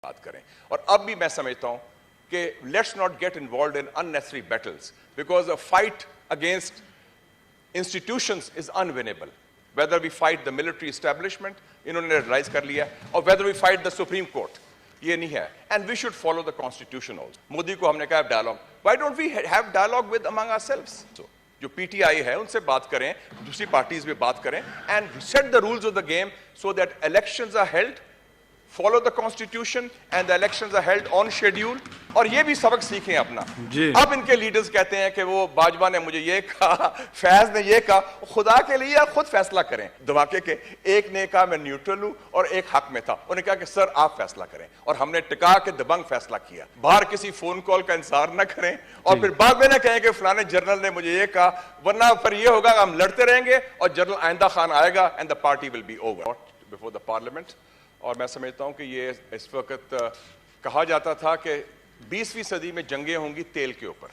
बात करें और अब भी मैं समझता हूं कि let's not get involve in unnecessary battles because a fight against institutions is unwinnable whether we fight the military establishment इन्होंने रियलाइज कर लिया और whether we fight the Supreme Court ये नहीं है and we should follow the constitution also Modi को हमने कहा dialogue why don't we have dialogue with among ourselves जो पीटीआई है उनसे बात करें दूसरी पार्टीज में बात करें and set the rules of the game so that elections are held follow the constitution and the elections are held on schedule और ये भी सबक सीखें अपना अब इनके लीडर्स कहते हैं कि वो बाजवा ने मुझे ये कहा फैज ने ये कहा खुदा के लिए आप खुद फैसला करें धमाके के एक ने कहा मैं न्यूट्रल हूं और एक हक में था उन्होंने कहा कि सर आप फैसला करें और हमने टिका के दबंग फैसला किया बाहर किसी फोन कॉल का इंतजार न करें और फिर बाद में ना कहें कि फलाने जनरल ने मुझे ये कहा वरना फिर ये होगा हम लड़ते रहेंगे और जनरल आइंदा खान आएगा and the party will be over before the parliament और मैं समझता हूं कि ये इस वक्त कहा जाता था कि 20वीं सदी में जंगें होंगी तेल के ऊपर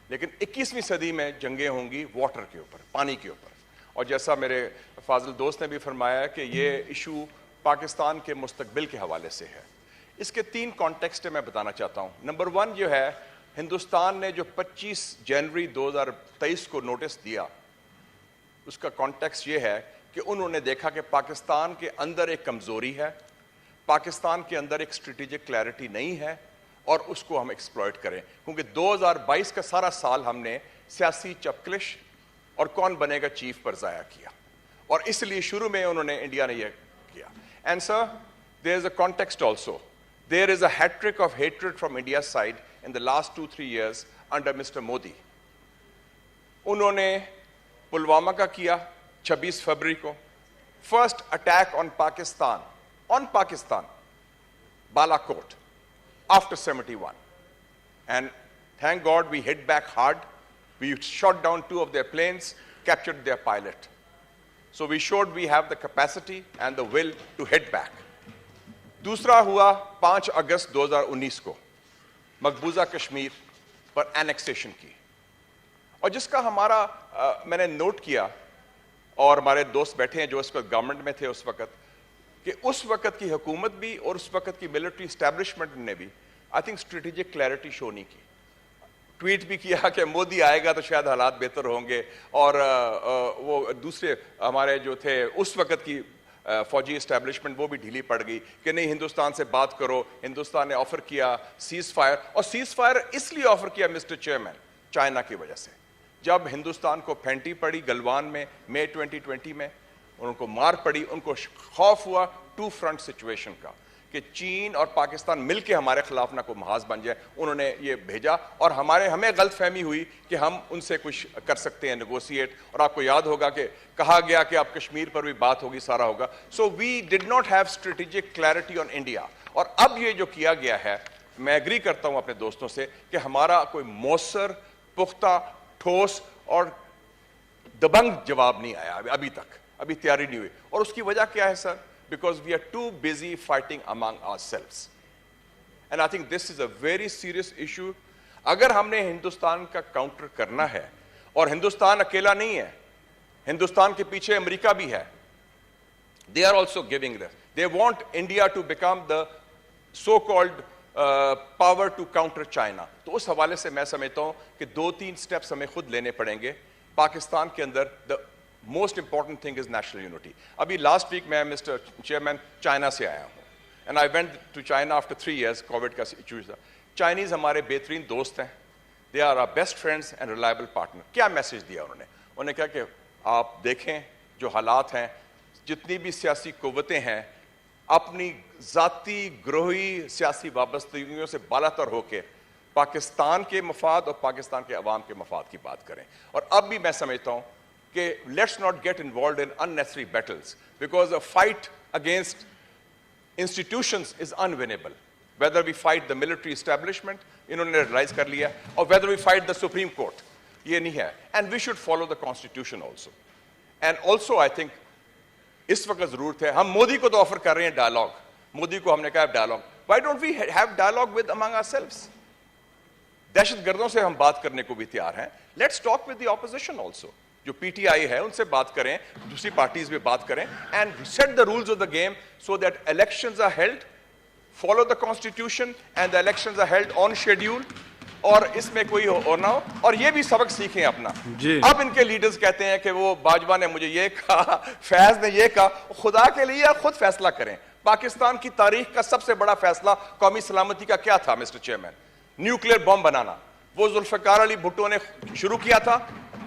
लेकिन 21वीं सदी में जंगें होंगी वाटर के ऊपर पानी के ऊपर और जैसा मेरे फाजिल दोस्त ने भी फरमाया कि ये इशू पाकिस्तान के मुस्तकबिल के हवाले से है इसके 3 कॉन्टेक्स्ट मैं बताना चाहता हूं नंबर 1 जो है हिंदुस्तान ने जो 25 जनवरी 2023 को नोटिस दिया उसका कॉन्टेक्स्ट ये है कि उन्होंने देखा कि पाकिस्तान के अंदर एक कमजोरी है पाकिस्तान के अंदर एक स्ट्रेटेजिक क्लैरिटी नहीं है और उसको हम एक्सप्लॉइट करें क्योंकि 2022 का सारा साल हमने सियासी चपकलिश और कौन बनेगा चीफ पर जाया किया और इसलिए शुरू में उन्होंने इंडिया ने यह किया and sir there is a context also there is a hat-trick of hatred from India side in the last 2-3 years under Mister Modi उन्होंने पुलवामा का किया 26 फरवरी को first attack on Pakistan Balakot after 71 and thank God we hit back hard we shot down 2 of their planes captured their pilot so we showed we have the capacity and the will to hit back दूसरा हुआ 5 अगस्त 2019 को मकबूजा कश्मीर पर annexation की और जिसका हमारा मैंने note किया और हमारे दोस्त बैठे हैं जो इस वक्त गवर्नमेंट में थे उस वक्त कि उस वक्त की हुकूमत भी और उस वक्त की मिलिट्री एस्टैब्लिशमेंट ने भी I think strategic clarity show नहीं की ट्वीट भी किया कि मोदी आएगा तो शायद हालात बेहतर होंगे और वो दूसरे हमारे जो थे उस वक्त की फौजी एस्टैब्लिशमेंट वो भी ढीली पड़ गई कि नहीं हिंदुस्तान से बात करो हिंदुस्तान ने ऑफर किया सीज फायर और सीज फायर इसलिए ऑफर किया मिस्टर चेयरमैन चाइना की वजह से जब हिंदुस्तान को फेंटी पड़ी गलवान में मई 2020 में उनको मार पड़ी उनको खौफ हुआ 2 फ्रंट सिचुएशन का कि चीन और पाकिस्तान मिलकर हमारे खिलाफ ना कोई महाज बन जाए उन्होंने ये भेजा और हमें गलतफहमी हुई कि हम उनसे कुछ कर सकते हैं नेगोशिएट और आपको याद होगा कि कहा गया कि अब कश्मीर पर भी बात होगी सारा होगा so we did not have strategic clarity on India और अब ये जो किया गया है मैं एग्री करता हूं अपने दोस्तों से कि हमारा कोई मौसर पुख्ता ठोस और दबंग जवाब नहीं आया अभी तक अभी तैयारी नहीं हुई और उसकी वजह क्या है sir because we are too busy fighting among ourselves and I think this is a very serious issue अगर हमने हिंदुस्तान का काउंटर करना है और हिंदुस्तान अकेला नहीं है हिंदुस्तान के पीछे अमेरिका भी है they are also giving this they want India to become the so called power to counter China तो उस हवाले से मैं समझता हूं कि 2-3 स्टेप्स हमें खुद लेने पड़ेंगे पाकिस्तान के अंदर the most important thing is national unity अभी लास्ट वीक मैं मिस्टर चेयरमैन चाइना से आया हूं and I went to China after 3 years COVID का इशू था चाइनीज हमारे बेहतरीन दोस्त हैं they are our best friends and reliable partner क्या मैसेज दिया उन्होंने कहा कि आप देखें जो हालात हैं जितनी भी सियासी कुव्वतें हैं अपनी जाती ग्रोही सियासी वाबस्तगियों से बालातर होकर पाकिस्तान के मफाद और पाकिस्तान के अवाम के मफाद की बात करें और अब भी मैं समझता हूं कि let's not get involve in unnecessary battles because a fight against institutions is unwinnable whether we fight the military establishment इन्होंने रियलाइज कर लिया और whether we fight the Supreme Court ये नहीं है and we should follow the constitution also and also I think इस वक्त जरूरत है हम मोदी को तो ऑफर कर रहे हैं डायलॉग मोदी को हमने कहा dialogue why don't we have dialogue with among ourselves दहशतगर्दों से हम बात करने को भी तैयार हैं let's talk with the opposition also जो पीटीआई है उनसे बात करें दूसरी पार्टीज में बात करें and set the rules of the game so that elections are held follow the constitution and the elections are held on schedule, اور اس میں کوئی اور نہ ہو, اور یہ بھی سبق سیکھیں اپنا. اب ان کے لیڈرز کہتے ہیں کہ وہ باجوہ نے مجھے یہ کہا, فیض نے یہ کہا. خدا کے لیے خود فیصلہ کریں. پاکستان کی تاریخ کا سب سے بڑا فیصلہ قومی سلامتی کا کیا تھا مسٹر چیئرمین؟ نیوکلیئر بم بنانا. وہ ذوالفقار علی بھٹو نے شروع کیا تھا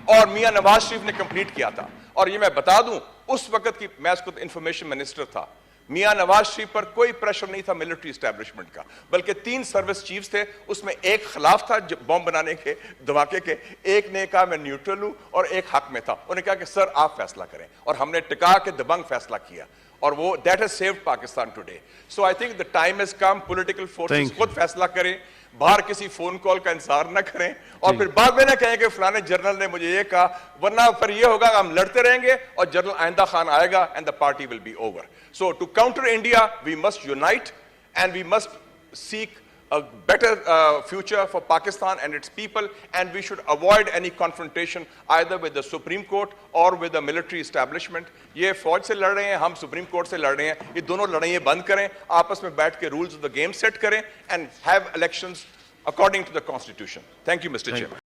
اور میاں نواز شریف نے کمپلیٹ کیا تھا. اور یہ میں بتا دوں, اس وقت کی میں اس کو انفارمیشن منسٹر تھا, میاں نواز شریف پر کوئی پریشر نہیں تھا ملٹری اسٹیبلشمنٹ کا, بلکہ 3 سروس چیفز تھے, اس میں ایک خلاف تھا بم بنانے کے دھماکے کے, ایک نے کہا میں نیوٹرل ہوں, اور ایک حق میں تھا. انہوں نے کہا کہ سر آپ فیصلہ کریں, اور ہم نے ٹکا کے دبنگ فیصلہ کیا, اور وہ that has saved Pakistan today. So I think the time has come, political forces خود فیصلہ کریں, باہر کسی فون کال کا انتظار نہ کریں, اور پھر بعد میں نہ کہیں کہ فلانے جنرل نے مجھے یہ کہا, ورنہ پھر یہ ہوگا کہ ہم لڑتے رہیں گے اور جنرل آئندہ خان آئے گا and the party will be over. So to counter India, we must unite and we must seek a better future for Pakistan and its people, and we should avoid any confrontation either with the Supreme Court or with the military establishment. یہ فوج سے لڑ رہے ہیں, ہم supreme court سے لڑ رہے ہیں, یہ دونوں لڑائیں بند کریں, آپس میں بیٹھ کے rules of the game set کریں and have elections according to the constitution. Thank you, Mr. Chairman.